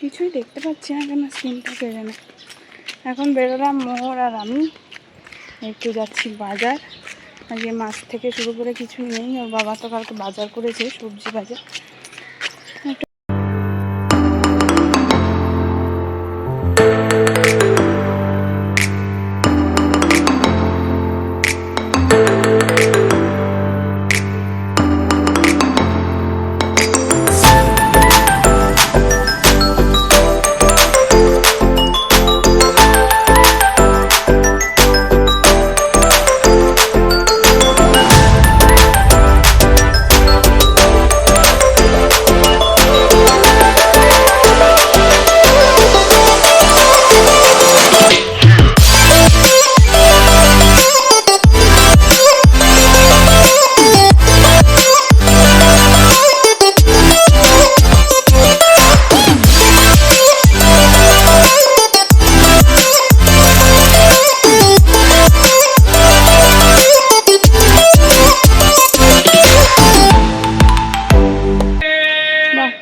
কিছুই দেখতে পাচ্ছি না কেন, স্ক্রিনটা পেরে না। এখন বেরোলাম মোহর আর আমি একটু যাচ্ছি বাজার। আজকে মাছ থেকে শুরু করে কিছু নেই, ওর বাবা তো কালকে বাজার করেছে, সবজি বাজার।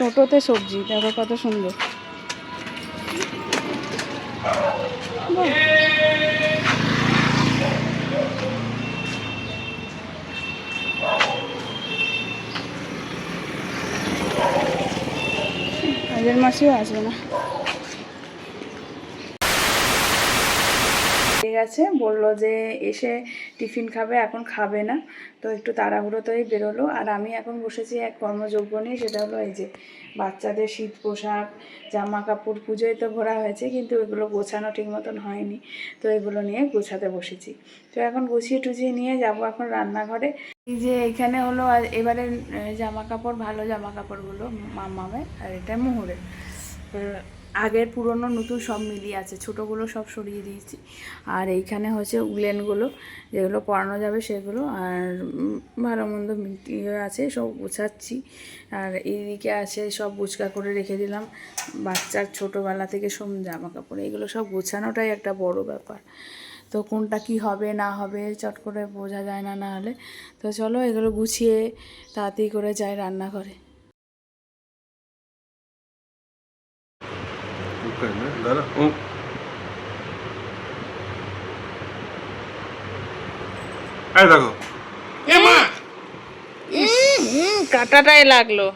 টোটোতে সবজি দেখো কত সুন্দর। আগের মাসেও আসবে না, ঠিক আছে। বললো যে এসে টিফিন খাবে, এখন খাবে না, তো একটু তাড়াহুড়োতেই বেরোলো। আর আমি এখন বসেছি এক কর্মযজ্ঞ নিয়ে, সেটা হলো এই যে বাচ্চাদের শীত পোশাক, জামা কাপড়। পুজোয় তো ঘোরা হয়েছে, কিন্তু এগুলো গোছানো ঠিক মতন হয়নি, তো এগুলো নিয়ে গোছাতে বসেছি। তো এখন গুছিয়ে টুছিয়ে নিয়ে যাব এখন রান্নাঘরে। এই যে এখানে হলো এবারে জামা কাপড়, ভালো জামা কাপড়গুলো মামামের, আর এটা মোহরের। আগের পুরনো নতুন সব মিলিয়ে আছে, ছোটোগুলো সব সরিয়ে দিয়েছি। আর এইখানে হচ্ছে উলেনগুলো, যেগুলো পরানো যাবে সেগুলো, আর ভালো মন্দ ইয়ে আছে, সব গোছাচ্ছি। আর এইদিকে আছে সব গুছকা করে রেখে দিলাম বাচ্চার ছোটোবেলা থেকে সব জামা কাপড়। এগুলো সব গোছানোটাই একটা বড় ব্যাপার, তো কোনটা কি হবে না হবে চট করে বোঝা যায় না, না হলে। তো চলো এগুলো গুছিয়ে তাড়াতাড়ি করে যাই রান্নাঘরে। দেখো কাটাটাই লাগলো।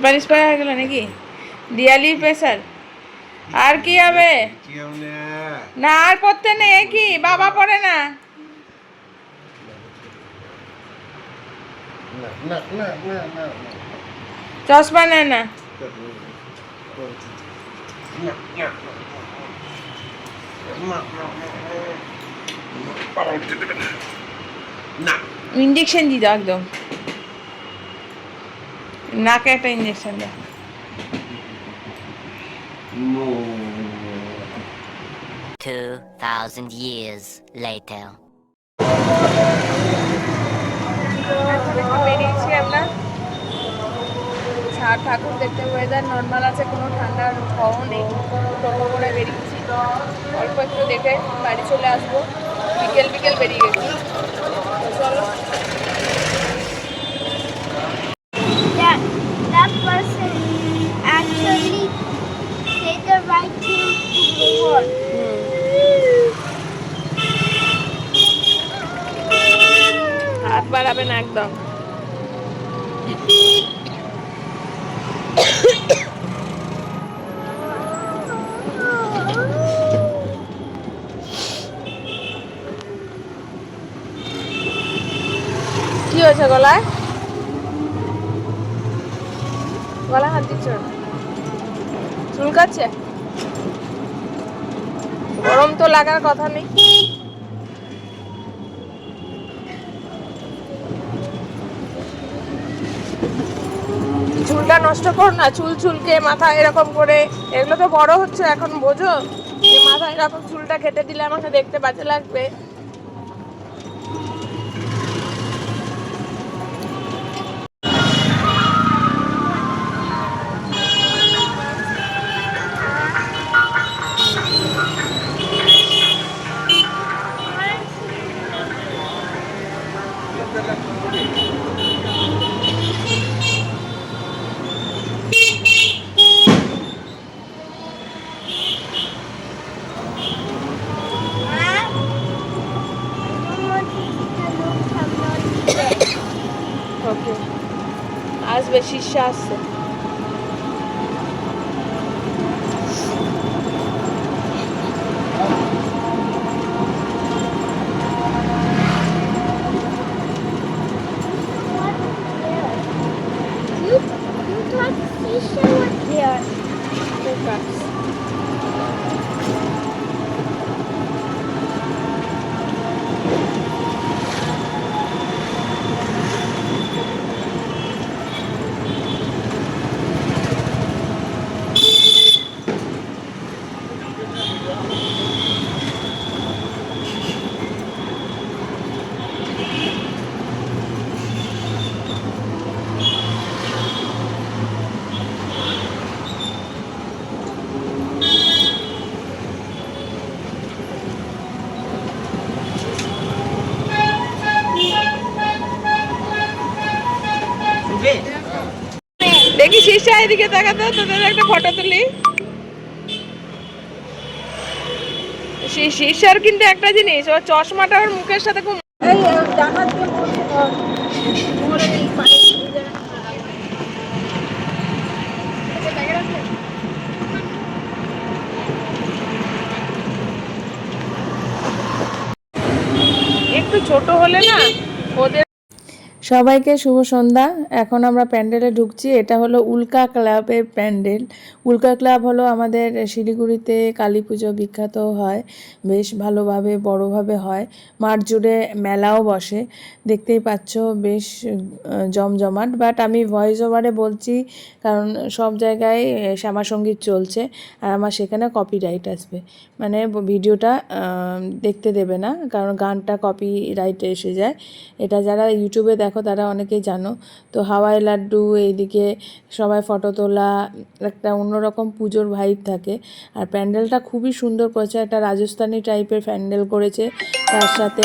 পারিস পায়ে হয়ে গেল নাকি দিয়ালি প্রেসার? আর কি হবে না, আর পড়তে নেই কি, বাবা পড়ে না। চশমা নেয় না। ইঞ্জেকশন দি দাও, একদম নাকে একটা ইঞ্জেকশন দাও। 2000 years later. বেরিয়েছি আমরা ঠাকুর দেখতে। ওয়েদার নর্মাল আছে, কোনো ঠান্ডার হাওয়া নেই। টোটো করে বেরিয়েছি, অল্প একটু দেখে বাড়ি চলে আসবো। বিকেল বিকেল বেরিয়ে গেছি, চলো। That person actually said the right thing to go on. হাত বাড়াবে না একদম। কি হয়েছে গলায়? গলায় হাত দিচ্ছ? চুলকাচ্ছে? গরম তো লাগার কথা নেই। চুলটা নষ্ট করো না, চুল চুলকে মাথা এরকম করে, এগুলো তো বড় হচ্ছে এখন, বোঝো? মাথা এরকম চুলটা কেটে দিলে আমাকে দেখতে বাজে লাগবে। ওকে, আসবে, শীর্ষে আসছে। You thought Sisha was there. দেখি শীর্ষা, এদিকে তাকাতো, তোদের একটা ফটো তুলি। শীর্ষার কিন্তু একটা জিনিস, ওর চশমাটা ওর মুখের সাথে খুব একটু ছোট হলে না ওদের। সবাইকে শুভ সন্ধ্যা। এখন আমরা প্যান্ডেলে ঢুকছি। এটা হলো উল্কা ক্লাবের প্যান্ডেল। উল্কা ক্লাব হলো আমাদের শিলিগুড়িতে কালী পুজো বিখ্যাত হয়, বেশ ভালোভাবে বড়োভাবে হয়। মাঠ জুড়ে মেলাও বসে, দেখতেই পাচ্ছ, বেশ জমজমাট। বাট আমি ভয়েস ওভারে বলছি কারণ সব জায়গায় শ্যামাসঙ্গীত চলছে আর আমার সেখানে কপিরাইট আসবে, মানে ভিডিওটা দেখতে দেবে না, কারণ গানটা কপিরাইটে এসে যায়। এটা যারা ইউটিউবে দেখো তারা অনেকেই জানো। তো হাওয়াই লাড্ডু, এইদিকে সবাই ফটো তোলা, একটা অন্যরকম পুজোর ভাইব থাকে। আর প্যান্ডেলটা খুবই সুন্দর করেছে, একটা রাজস্থানি টাইপের প্যান্ডেল করেছে। তার সাথে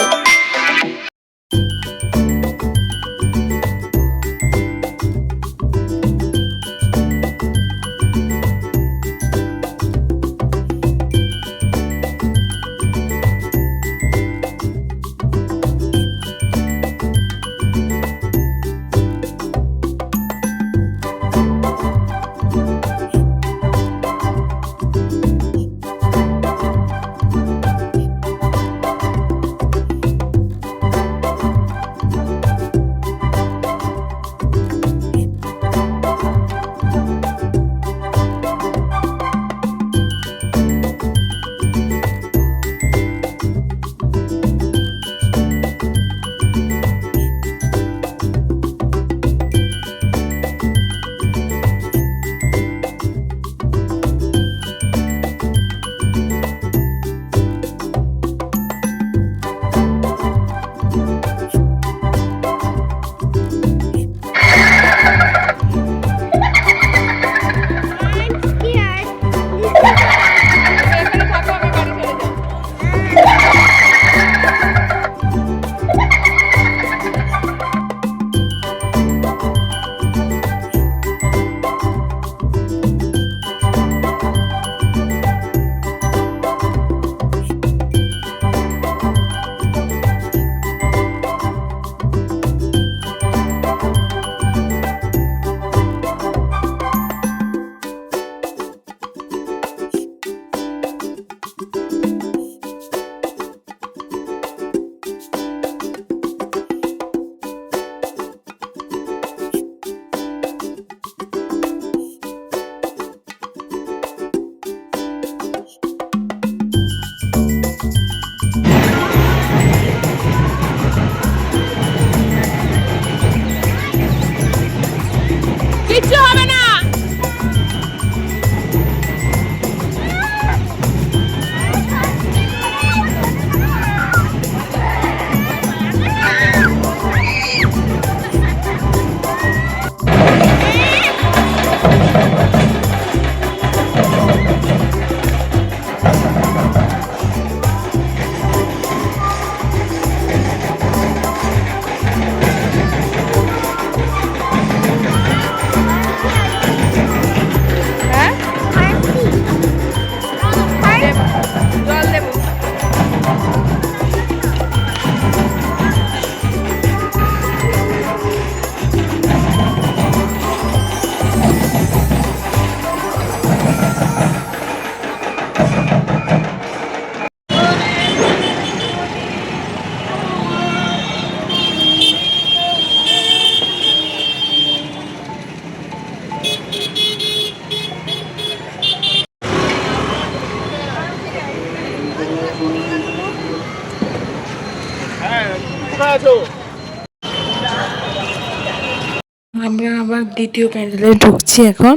আমরা আবার দ্বিতীয় প্যান্ডেলে ঢুকছি এখন।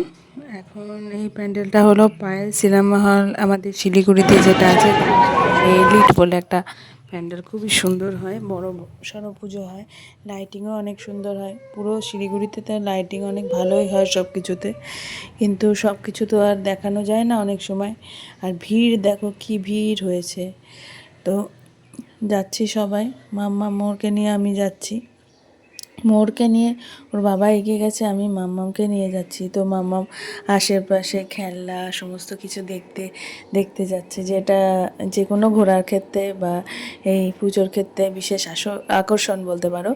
এখন এই প্যান্ডেলটা হলো পায়েল সিনেমা হল আমাদের শিলিগুড়িতে যেটা আছে, এলিট বলে একটা প্যান্ডেল, খুবই সুন্দর হয়, বড় সড়ো পুজো হয়, লাইটিংও অনেক সুন্দর হয়। পুরো শিলিগুড়িতে তো লাইটিং অনেক ভালোই হয় সব কিছুতে, কিন্তু সব কিছু তো আর দেখানো যায় না অনেক সময়। আর ভিড় দেখো কি ভিড় হয়েছে। তো যাচ্ছি সবাই, মাম্মা মোরকে নিয়ে আমি যাচ্ছি, মোরকে নিয়ে ওর বাবা এগিয়ে গেছে, আমি মাম্মামকে নিয়ে যাচ্ছি। তো মাম্মাম আশেপাশে খেলনা সমস্ত কিছু দেখতে দেখতে যাচ্ছে, যেটা যে কোনো ঘোরার ক্ষেত্রে বা এই পুজোর ক্ষেত্রে বিশেষ আকর্ষণ বলতে পারো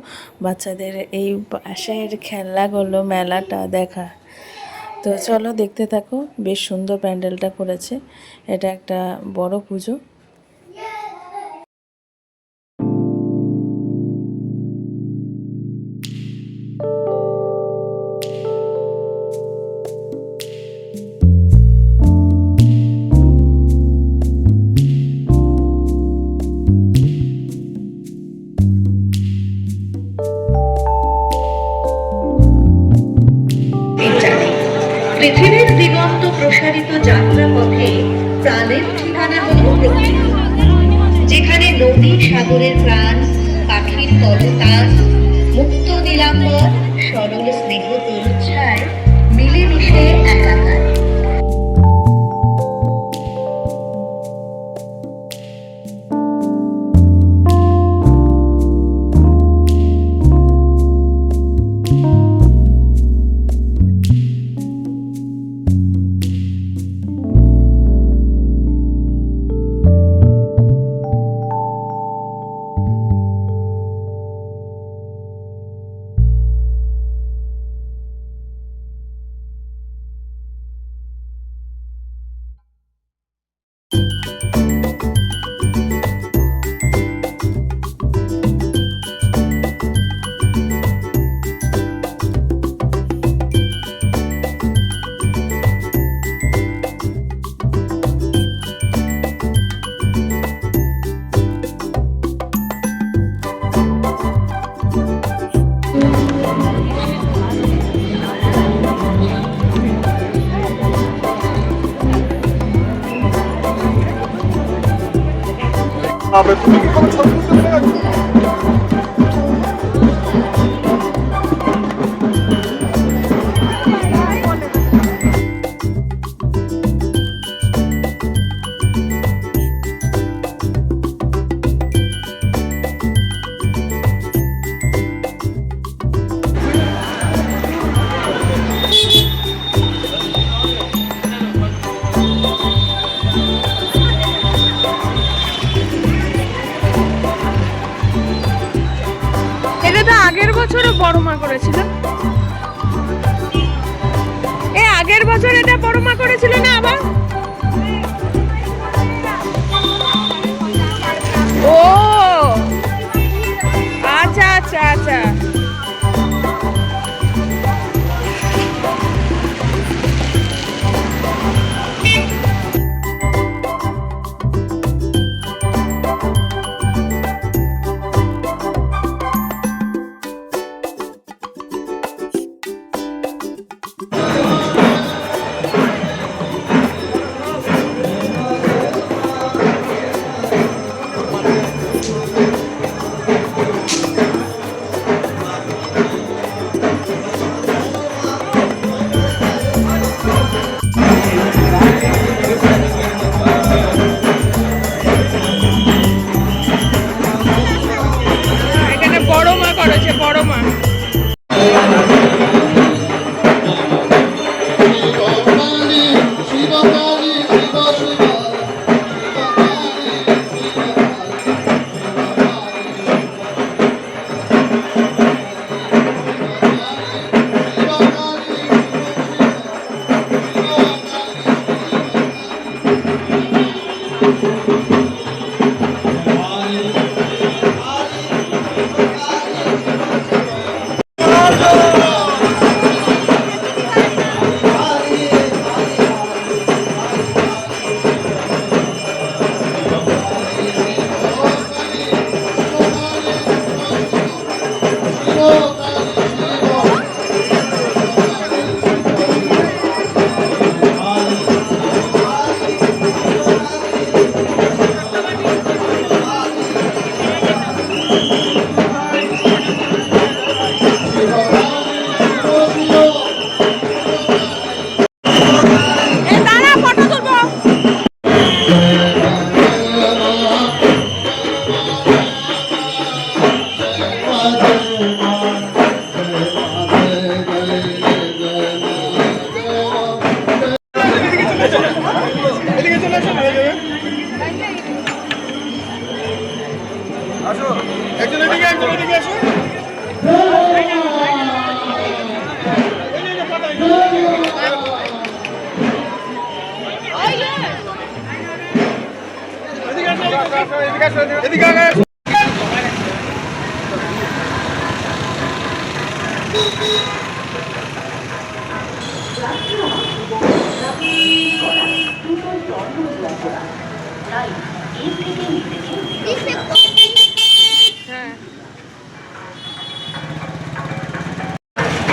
বাচ্চাদের এই পাশের খেলনাগুলো, মেলাটা দেখা। তো চলো দেখতে থাকো, বেশ সুন্দর প্যান্ডেলটা করেছে, এটা একটা বড় পুজো। জানে পৃথিবীর দিগন্ত প্রসারিত যাত্রা পথে প্রাণের ঠিকানা হলো প্রকৃতি, যেখানে নদী সাগরের প্রাণ, পাখির কলতান, মুক্ত নীলাম্বর, সরল স্নেহ তরুচ্ছায় মিলেমিশে একাকার। এটা তো আগের বছরও বড় মা করেছিল, আগের বছর এটা বড় মা করেছিল না আবার? ও আচ্ছা আচ্ছা আচ্ছা।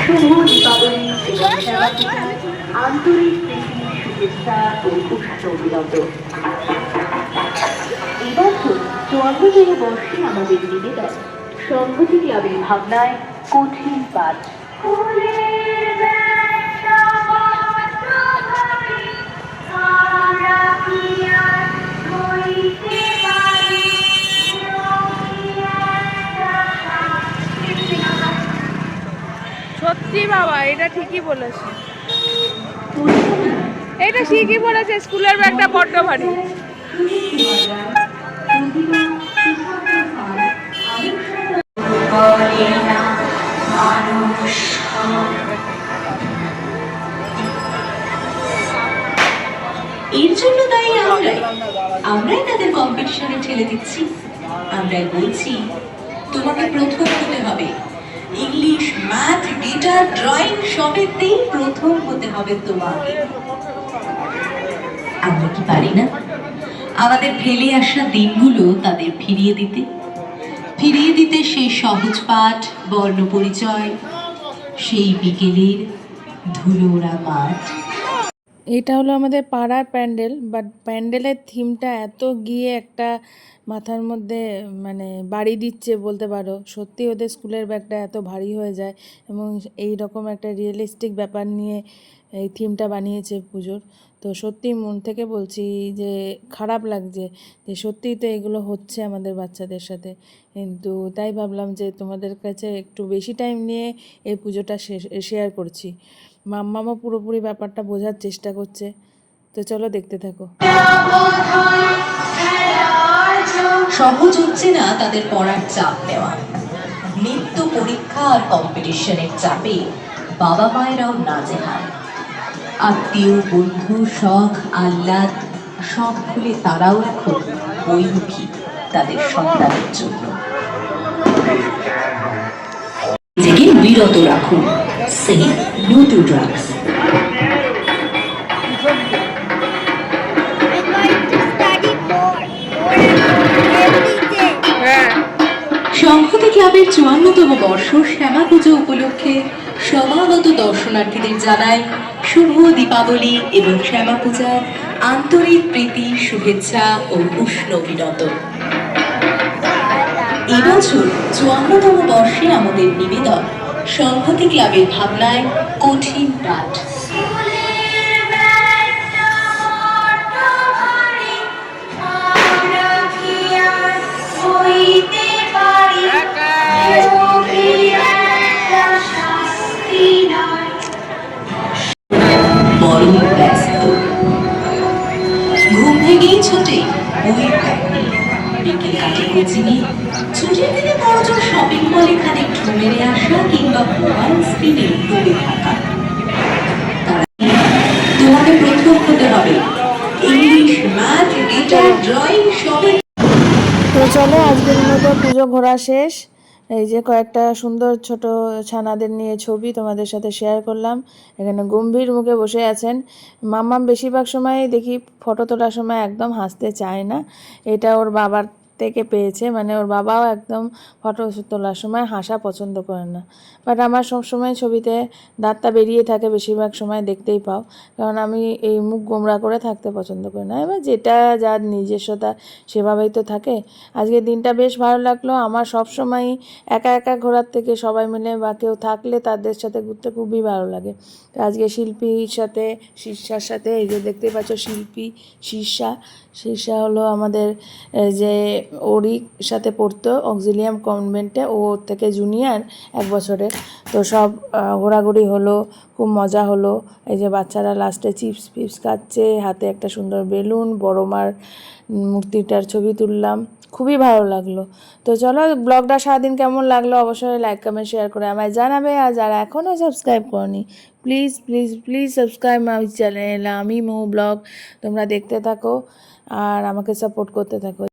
শুভ দীপাবলি এবং সেবাপূজার আন্তরিক প্রীতি শুভেচ্ছা ও উষ্ণ অভিনন্দন। এবছর 54তম বর্ষে আমাদের নিবেদন সংহতি ক্লাবের ভাবনায় কঠিন পাঠ। সত্যি বাবা, এটা ঠিকই বলেছে, এটা ঠিকই বলেছে, স্কুলের ব্যাগটা বড্ড ভারী। এর জন্য দায়ী আমরাই তাদের কম্পিটিশনে ঠেলে দিচ্ছি। আমরাই বলছি তোমাকে প্রথম হতে হবে, ইংলিশ, ম্যাথ, গিটার, ড্রয়িং সবেতেই প্রথম হতে হবে তোমাকে। আমরা কি পারি না আমাদের ফেলে আসা দিনগুলো তাদের ফিরিয়ে দিতে সেই সহজ পাঠ, বর্ণ পরিচয়, সেই বিকেলের ধুলোরা মাঠ। এটা হলো আমাদের পাড়ার প্যান্ডেল, বাট প্যান্ডেলের থিমটা এত গিয়ে একটা মাথার মধ্যে মানে বাড়ি দিচ্ছে বলতে পারো। সত্যি ওদের স্কুলের ব্যাগটা এত ভারী হয়ে যায় এবং এই রকম একটা রিয়েলিস্টিক ব্যাপার নিয়ে এই থিমটা বানিয়েছে পুজোর। তো সত্যি মন থেকে বলছি যে খারাপ লাগছে যে সত্যিই তো এগুলো হচ্ছে আমাদের বাচ্চাদের সাথে। কিন্তু তাই ভাবলাম যে তোমাদের কাছে একটু বেশি টাইম নিয়ে এই পুজোটা শেয়ার করছি। মাম্মামও পুরোপুরি ব্যাপারটা বোঝার চেষ্টা করছে, তো চলো দেখতে থাকো। সহজ হচ্ছে না তাদের পড়ার চাপ নেওয়া, নিত্য পরীক্ষা আর কম্পিটিশনের চাপে বাবা মায়েরাও নাজেহাল। আত্মীয়, বন্ধু, শখ, আহ্লাদ সব খুলে তারাও এখন বইমুখী তাদের সন্তানের জন্য। নিজেকে বিরত রাখুন, সে নো টু ড্রাগস। সংহতি ক্লাবের 54তম বর্ষ শ্যামা পুজো উপলক্ষে সমাগত দর্শনার্থীদের জানায় শুভ দীপাবলি এবং শ্যামা পূজার আন্তরিক প্রীতি, শুভেচ্ছা ও উষ্ণ অভিনন্দন। এবছর 54তম বর্ষে আমাদের নিবেদন সংহতি ক্লাবের ভাবনায় কঠিন পাঠ। বড় ব্যস্ত, ঘুম ভেঙেই ছোটে বইয়ের ব্যাগ নিয়ে, বিকেল কাটে কোচিংয়ে, ছুটির দিনে বড়জোর শপিং মলে খানিক ঢু মেরে আসা কিংবা মোবাইল স্ক্রিনে ডুবে থাকা। তোমাকে প্রথম হতে হবে, ইংলিশ, ম্যাথ, গিটার, ড্রয়িং সবে। তো চলো আজকের মতো পুজো ঘোরা শেষ। এই যে কয়েকটা সুন্দর ছোট ছানাদের নিয়ে ছবি তোমাদের সাথে শেয়ার করলাম। এখানে গম্ভীর মুখে বসে আছেন। মাম্মাম বেশিরভাগ সময়ই দেখি ফটো তোলার সময় একদম হাসতে চায় না, এটা ওর বাবার থেকে পেয়েছে, মানে ওর বাবাও একদম ফটো তোলার সময় হাসা পছন্দ করে না। বাট আমার সবসময় ছবিতে দাঁতটা বেরিয়ে থাকে, বেশিরভাগ সময় দেখতেই পাও, কারণ আমি এই মুখ গোমড়া করে থাকতে পছন্দ করি না। এবার যেটা যার নিজস্বতা সেভাবেই তো থাকে। আজকের দিনটা বেশ ভালো লাগলো আমার। সবসময়ই একা একা ঘোরার থেকে সবাই মিলে বা কেউ থাকলে তাদের সাথে ঘুরতে খুবই ভালো লাগে। তো আজকে শিল্পীর সাথে, শীর্ষার সাথে, এই যে দেখতে পাচ্ছ শিল্পী শীর্ষা হলো আমাদের যে ওরই সাথে পড়তো অক্সিলিয়াম কনভেন্টে, ও ওর থেকে জুনিয়র 1 বছরের। তো সব ঘোরাঘুরি হলো, খুব মজা হলো। এই যে বাচ্চারা লাস্টে চিপস ফিপস খাচ্ছে, হাতে একটা সুন্দর বেলুন, বড় মার মূর্তিটার ছবি তুললাম, খুবই ভালো লাগলো। তো চলো, ব্লগটা সারাদিন কেমন লাগলো অবশ্যই লাইক কমেন্ট শেয়ার করে আমায় জানাবে। আর যারা এখনও সাবস্ক্রাইব করনি, please please please subscribe my channel আমি মৌ ব্লগ। তোমরা দেখতে থাকো আর আমাকে সাপোর্ট করতে থাকো।